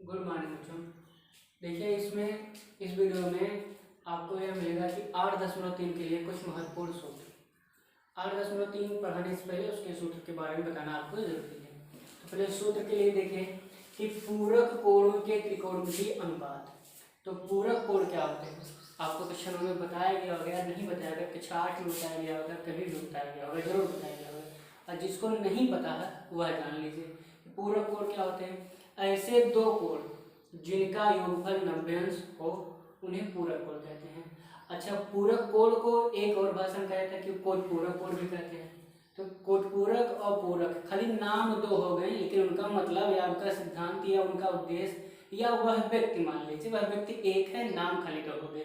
Good morning बच्चों। देखिए इस वीडियो में आपको यह मिलेगा कि 8.3 के लिए कुछ महत्वपूर्ण सूत्र। 8.3 पढ़ाने से पहले उसके सूत्र के बारे में बताना आपको जरूरी है। तो पहले सूत्र के लिए देखिए कि पूरक कोणों के त्रिकोणमितीय अनुपात। तो पूरक कोण क्या होते हैं आपको क्वेश्चनों में बताया गया होगा, नहीं बताया गया, कक्षा 8 में बताया गया होगा, कभी भी बताया गया होगा, जरूर बताया गया होगा। और जिसको नहीं पता है वह जान लीजिए। पूरक कोण क्या होते हैं? ऐसे दो कोण जिनका योगफल 90 अंश हो उन्हें पूरक कोण कहते हैं। अच्छा, पूरक कोण को एक और भाषा में कहता है कि कोट पूरक कोण भी कहते हैं। तो कोट पूरक और पूरक खाली नाम दो हो गए, लेकिन उनका मतलब या उनका सिद्धांत या उनका उद्देश्य या वह व्यक्ति, मान लीजिए वह व्यक्ति एक है, नाम खाली दो हो गए।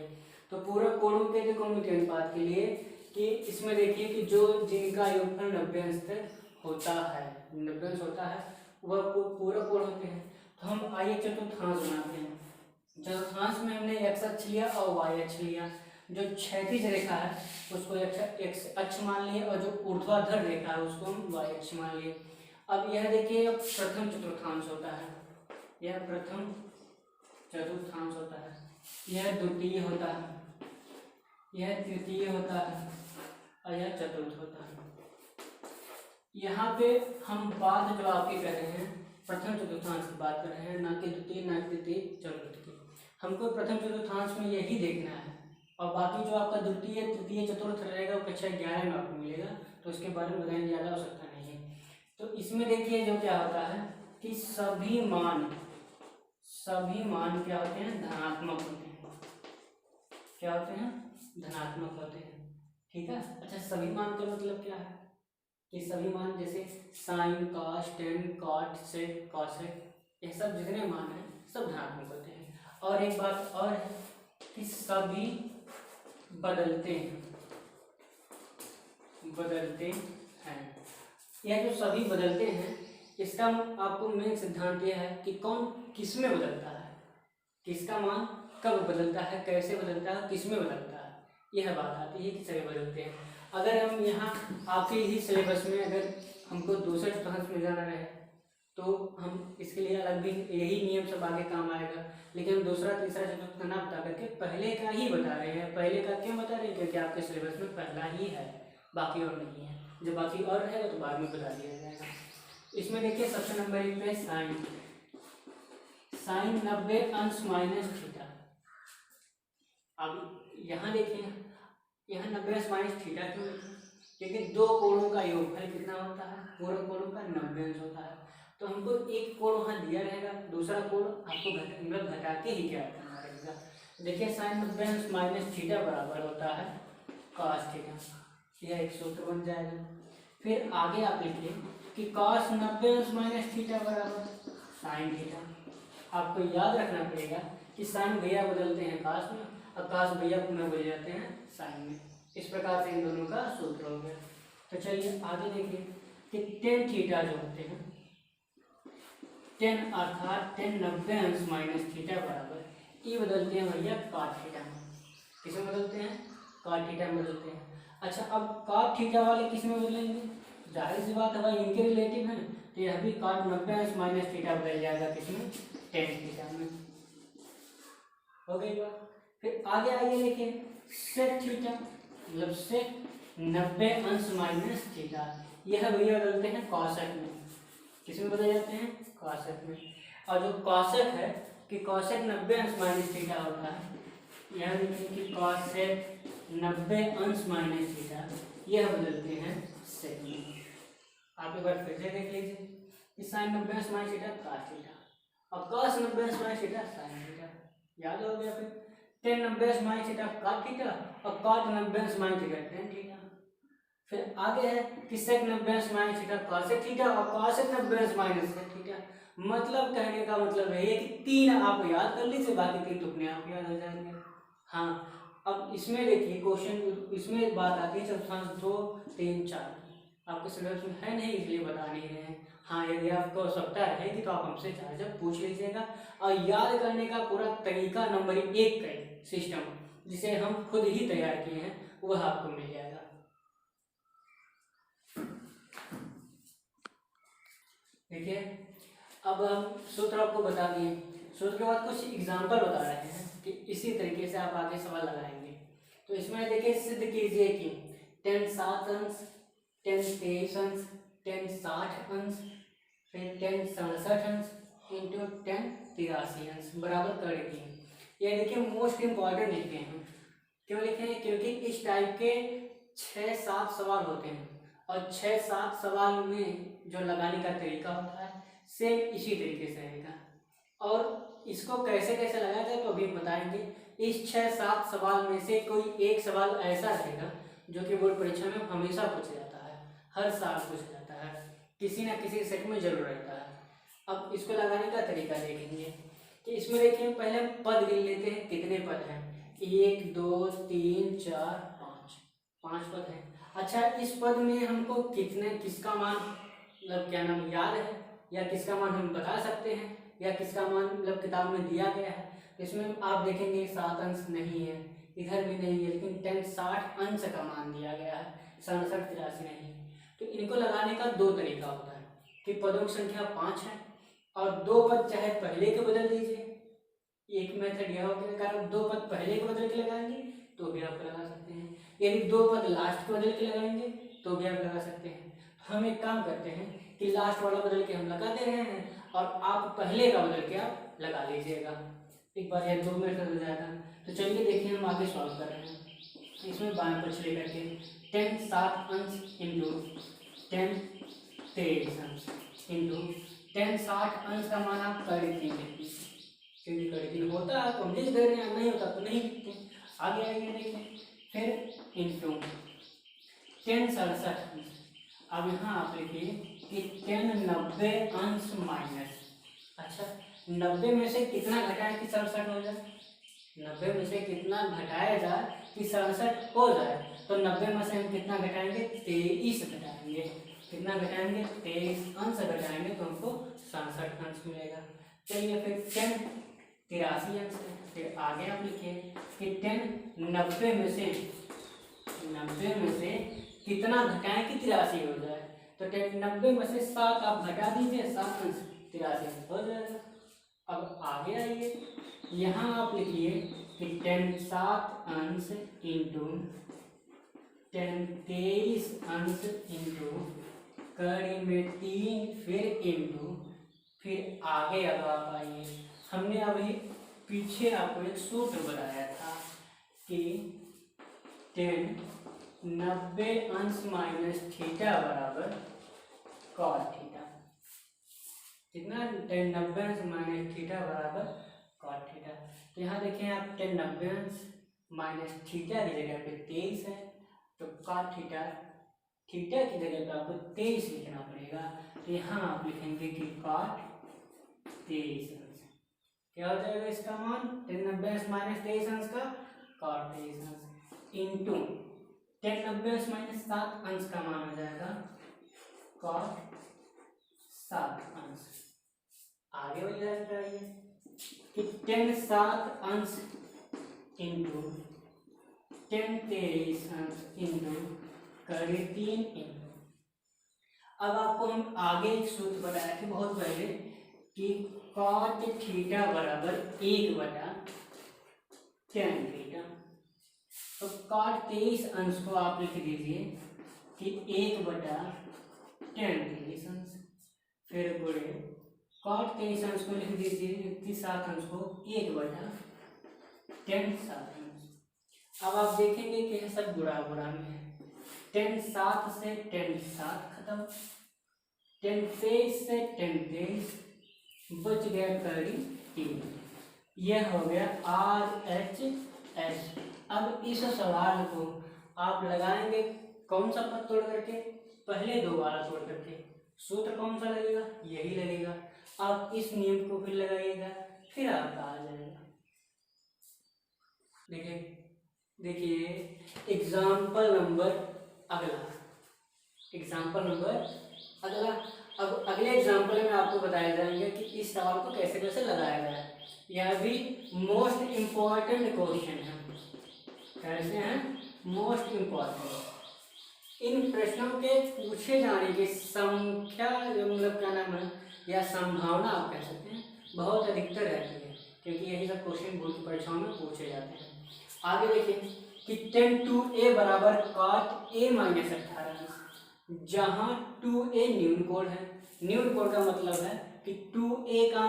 तो पूरक कोणों के त्रिकोणमितीय अनुपात के लिए कि इसमें देखिए कि जो जिनका योगफल 90 अंश तक होता है, 90 अंश होता है, वह पूरक कोण होते हैं। तो हम आइए चतुर्थांश बनाते हैं। चतुर्थांश में हमने x अक्ष लिया और y अक्ष लिया। जो क्षैतिज रेखा है उसको x अक्ष मान लिए और जो ऊर्ध्वाधर रेखा है उसको हम y अक्ष मान लिए। अब यह देखिए प्रथम चतुर्थांश होता है, यह प्रथम चतुर्थांश होता है, यह द्वितीय होता है, यह तृतीय होता है और यह चतुर्थ होता है। यहाँ पे हम बात जो आपकी कर रहे हैं प्रथम चतुर्थांश की बात कर रहे हैं, ना कि द्वितीय, ना तृतीय, चतुर्थ की। हमको प्रथम चतुर्थांश में यही देखना है और बाकी जो आपका द्वितीय, तृतीय, चतुर्थ रहेगा वो कक्षा 11 में आपको मिलेगा, तो उसके बारे में बताने ज़्यादा आवश्यकता नहीं है। तो इसमें देखिए जो क्या होता है कि सभी मान क्या होते हैं? धनात्मक होते हैं। क्या होते हैं? धनात्मक होते हैं। ठीक है। अच्छा, सभी मान का मतलब क्या है कि सभी मान जैसे साइन, कॉस, टेन, कॉट, सेक, कॉसेक, ये सब जितने मान हैं सब धनात्मक होते हैं। और एक बात और है कि सभी बदलते हैं। यह जो सभी बदलते हैं इसका आपको मेन सिद्धांत यह है कि कौन किस में बदलता है, किसका मान कब बदलता है, कैसे बदलता है, किस में बदलता है, यह बात आती है कि सभी बदलते हैं। अगर हम यहाँ आपके ही सिलेबस में अगर हमको दूसरे चतुर्थांश में जाना रहे तो हम इसके लिए अलग भी यही नियम सब आगे काम आएगा, लेकिन हम दूसरा, तीसरा, चतुर्थ ना बता करके पहले का ही बता रहे हैं। पहले का क्यों बता रहे हैं? क्योंकि आपके सिलेबस में पहला ही है, बाकी और नहीं है। जब बाकी और रहेगा तो बाद में बता दिया जाएगा। इसमें देखिए सबसे नंबर 1 पे साइन 90 अंश माइनस थीटा। अब यहाँ देखिए, यहाँ 90 अंश माइनस थीटा क्यों लिखा? क्योंकि दो कोणों का योगफल कितना होता है? पूरक कोणों का 90 अंश होता है। तो हमको एक कोण वहाँ दिया रहेगा, दूसरा कोण आपको घटा के ही क्या करना रहेगा। देखिए साइन 90 अंश माइनस थीटा बराबर होता है कॉस थीटा, यह एक सूत्र बन जाएगा। फिर आगे आप लिखिए कि कॉस 90 अंश माइनस थीटा बराबर साइन थीटा। आपको याद रखना पड़ेगा कि साइन भैया बदलते हैं कॉस में और कॉस भैया पुनः बदल जाते हैं साइन में। इस प्रकार से इन दोनों का सूत्र हो गया। तो चलिए आगे देखिए कि टेन थीटा जो होते हैं, टेन अर्थात टेन 90 अंश माइनस थीटा बराबर ये बदलते हैं भैया कॉट थीटा में। किसमें बदलते हैं? कॉट थीटा में बदलते हैं। अच्छा, अब कॉट थीटा वाले किस में बदलेंगे? जाहिर सी बात है भाई, इनके रिलेटिव है, तो यह भी कॉट 90 अंश माइनस थीटा बदल जाएगा किसमें? टेन थीटा में। हो गई बात। फिर आगे आइए देखिए सेक थीटा, मतलब सेक 90 अंश माइनस थीटा, यह भैया बदलते हैं कॉसेक में। किसमें बदल जाते हैं? कॉसेक में। और जो कॉसेक है कि कॉसेक 90 अंश माइनस थीटा होता है, यह देखिए कि कॉसेक 90 अंश माइनस थीटा यह बदलते हैं सेक में। आप एक बार फिर से देख लीजिए कि साइन 90 अंश माइनस थीटा कॉस थीटा और कॉस 90 अंश माइनस थीटा साइन थीटा। याद हो गया? फिर टेन 90 अंश माइनस थीटा कॉट थीटा और कॉट 90 अंश माइनस थीटा टेन थीटा। फिर आगे है कि सेक 90 अंश माइनस थीटा कॉसेक थीटा और कॉसेक 90 अंश माइनस सेक थीटा। मतलब कहने का मतलब है कि तीन आप याद कर लीजिए, बाकी तीन तुकने आप याद हो जाएंगे। हाँ, अब इसमें देखिए क्वेश्चन, इसमें बात आती है चतुर्थांश 2, 3, 4। आपके सिलेबस में है नहीं इसलिए बता नहीं रहे हैं। हाँ, यदि आपको आवश्यकता रहेगी तो आप हमसे चाहे जब पूछ लीजिएगा। और याद करने का पूरा तरीका नंबर 1 का सिस्टम जिसे हम खुद ही तैयार किए हैं वह आपको मिल जाएगा। देखिए अब हम सूत्र आपको बता दिए। सूत्र के बाद कुछ एग्जाम्पल बता रहे हैं कि इसी तरीके से आप आगे सवाल लगाएंगे। तो इसमें देखिए, सिद्ध कीजिए कि 10 7 अंश, 10 23 अंश, 10 60 अंश, फिर 10 67 अंश इंटू 10 83 अंश बराबर कर लीजिए। ये देखिए मोस्ट इम्पॉर्टेंट लिखे हैं। क्यों लिखे हैं? क्योंकि इस टाइप के 6-7 सवाल होते हैं और 6-7 सवाल में जो लगाने का तरीका होता है सेम इसी तरीके से रहेगा। और इसको कैसे कैसे लगाया जाए तो अभी बताएंगे। इस 6-7 सवाल में से कोई एक सवाल ऐसा रहेगा जो कि बोर्ड परीक्षा में हमेशा पूछा जाता है, हर साल पूछा जाता है, किसी ना किसी सेट में जरूर रहता है। अब इसको लगाने का तरीका देखेंगे कि इसमें देखिए पहले हम पद गिन लेते हैं, कितने पद हैं। 1 2 3 4 5 पद हैं। अच्छा, इस पद में हमको किसका मान मतलब क्या नाम याद है या किसका मान हम बता सकते हैं या किसका मान मतलब किताब में दिया गया है। तो इसमें आप देखेंगे 7 अंश नहीं है, इधर भी नहीं है, लेकिन 10 60 अंश का मान दिया गया है, 67 83 नहीं है। तो इनको लगाने का 2 तरीका होता है कि पदों की संख्या 5 है और 2 पद चाहे पहले के बदल दीजिए। एक मेथड यह होगा कि आप 2 पद पहले के बदल के लगाएंगे तो भी आप लगा सकते हैं, यदि 2 पद लास्ट के बदल के लगाएंगे तो भी आप लगा सकते हैं। हम एक काम करते हैं कि लास्ट वाला बदल के हम लगा दे रहे हैं और आप पहले का बदल के आप लगा लीजिएगा। एक बार यह 2 मिनट हो जाएगा। तो चलिए देखिए हम आगे सॉल्व कर रहे हैं। इसमें बाएं पक्ष लेकर के 10 7 अंश इंटू 10 23 अंश इंटू 10 60 अंश का मान आप कर दीजिए, क्योंकि कर होता है तो हम लिख दे रहे हैं, नहीं होता तो नहीं लिखते। आगे आइए देखिए, फिर इंटू 10 67 अंश। अब यहाँ आप लिखिए कि 10 90 अंश माइनस। अच्छा, 90 में से कितना घटाए कि 67 हो जाए? 90 में से कितना घटाया जाए कि 67 हो जाए? तो 90 में से हम कितना घटाएंगे? 23 घटाएंगे। कितना घटाएंगे? 23 अंश घटाएंगे तो हमको 67 अंश मिलेगा। चलिए फिर 10 83 अंश है। फिर आगे आप लिखिए कि 10 90 में से कितना घटाएं कि 83 हो जाए? तो 10 90 में से 7 आप घटा दीजिए, 7 अंश 83 हो जाएगा। अब आगे आइए, यहाँ आप लिखिए कि 10 7 अंश इंटू 10 23 अंश इंटू कड़ी में 3 फिर इंटू फिर आगे। अब आप आइए, हमने अभी पीछे आपको एक सूत्र बताया था कि 10 90 अंश माइनस थीटा बराबर कॉस थीटा। कितना? 10 90 अंश माइनस थीटा बराबर कॉस थीटा। तो यहाँ देखें आप 10 90 अंश माइनस थीटा की जगह पे 23 है, तो कॉस थीटा थीटा की जगह पे आपको 23 लिखना पड़ेगा। तो यहाँ आप लिखेंगे कि कॉस 23 अंश। क्या हो जाएगा इसका मान? 10 90 अंश माइनस 23 अंश का कॉस 23 अंश इंटू 10 90 अंश माइनस 7 अंश का मान हो जाएगा कॉस 7 अंश। आगे वाली लाइन कराइए कि 10 7 अंश इंटू 10 23 अंश इंटू कड़ी 3 इंटू। अब आपको हम आगे एक सूत्र बताया कि बहुत पहले कि कॉट थीटा बराबर 1/tan थीटा। तो कॉट 23 अंश को आप लिख दीजिए कि 1/tan 23 अंश, फिर गुणे कॉट 23 अंश को लिख दीजिए कि 7 अंश को 1/tan 7 अंश। अब आप देखेंगे कि यह सब बुरा बुरा में है। 10 7 से 10 7 खत्म, 10 23 से 10 23 बच गया कड़ी 3। यह हो गया RHS। अब इस सवाल को आप लगाएंगे कौन सा पद तोड़ करके? पहले 2 वाला तोड़ करके। सूत्र कौन सा लगेगा? यही लगेगा। आप इस नियम को फिर लगाइएगा, फिर आपका आ जाएगा। देखिए एग्जाम्पल नंबर अगला। अब अगले एग्जाम्पल में आपको बताया जाएंगे कि इस सवाल को कैसे कैसे लगाया जाए। यह भी मोस्ट इम्पॉर्टेंट क्वेश्चन है। कैसे हैं? Most important. इन प्रश्नों के पूछे जाने की संख्या मतलब क्या नाम है या संभावना आप कह सकते हैं बहुत अधिकतर रहती है, क्योंकि यही सब क्वेश्चन बोर्ड की परीक्षाओं में पूछे जाते हैं। आगे देखिए कि tan 2a बराबर cot a माइनस 18, जहाँ 2a न्यून कोण है। न्यून कोण का मतलब है कि 2a का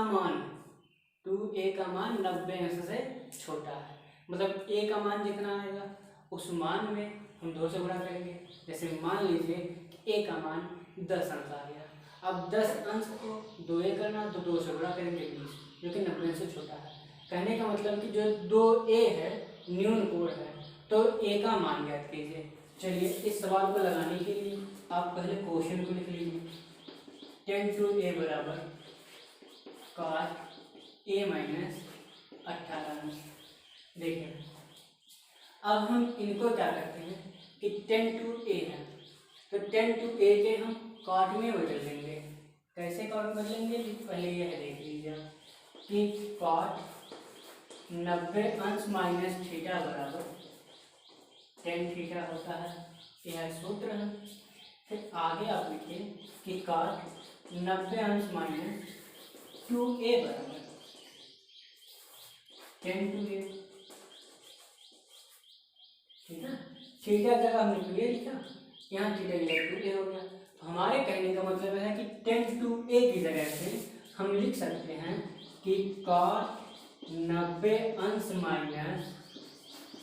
मान 90 अंश से छोटा है, मतलब a का मान जितना आएगा उस मान में हम 2 से गुणा करेंगे। जैसे मान लीजिए कि a का मान 10 अंश आ गया, अब 10 अंश को 2a करना तो 2 से गुणा करेंगे 20, जो कि 90 से छोटा है। कहने का मतलब कि जो 2a है न्यून कोण है, तो a का मान ज्ञात कीजिए। चलिए इस सवाल को लगाने के लिए आप पहले क्वेश्चन को लिख लीजिए। tan 2a बराबर cot a माइनस 18। देखिए अब हम इनको क्या करते हैं कि tan 2a है तो tan 2a के हम cot में बदल देंगे। कैसे cot में बदलेंगे, पहले यह देख लीजिए कि cot 90 अंश माइनस थीटा बराबर tan थीटा होता है, यह सूत्र है। फिर आगे आप लिखिए कि cot 90 अंश माइनस 2a बराबर tan 2a। ठीक है, थीटा जगह हमने 2a लिखा, यहाँ थीटा की जगह 2a हो गया। तो हमारे कहने का मतलब है कि tan 2a की जगह से हम लिख सकते हैं कि cot 90 अंश माइनस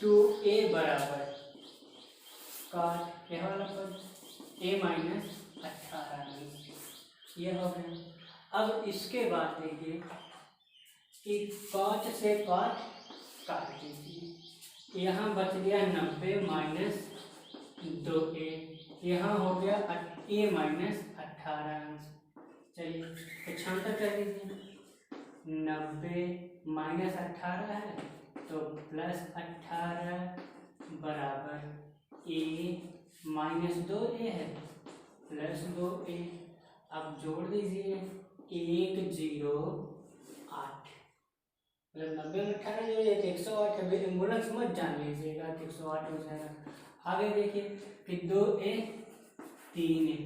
2a बराबर cot यह वाला पद a माइनस 18, यह हो गया। अब इसके बाद देखिए कि cot से cot काट दीजिए, यहाँ बच गया 90 माइनस 2a, यहाँ हो गया a माइनस 18। चलिए पक्षांतर कर दीजिए, 90 माइनस 18 है तो प्लस 18 बराबर a माइनस 2a है प्लस 2a। अब जोड़ दीजिए 1 0 8, मतलब 90 में 18 जो है 108 है। एम्बुलेंस मत जान लीजिएगा, 108 हो जाएगा। आगे देखिए कि 2a 3a,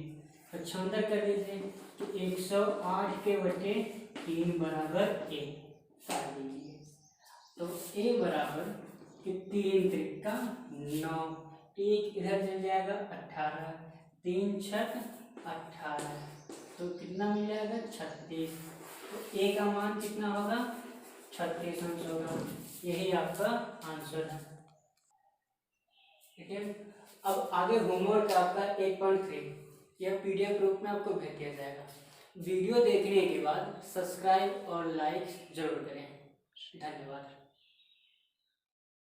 पक्षांतर कर दीजिए तो 108 के बटे 3 बराबर a काट दीजिए। तो a बराबर कि 3 त्रिका 9, एक इधर चल जाएगा 18, 3 छक 18, तो कितना मिल जाएगा 36। तो a का मान कितना होगा 36 अंश होगा, यही आपका आंसर है। ठीक है, अब आगे होमवर्क आपका 8.3, यह PDF रूप में आपको भेज दिया जाएगा। वीडियो देखने के बाद सब्सक्राइब और लाइक जरूर करें। धन्यवाद।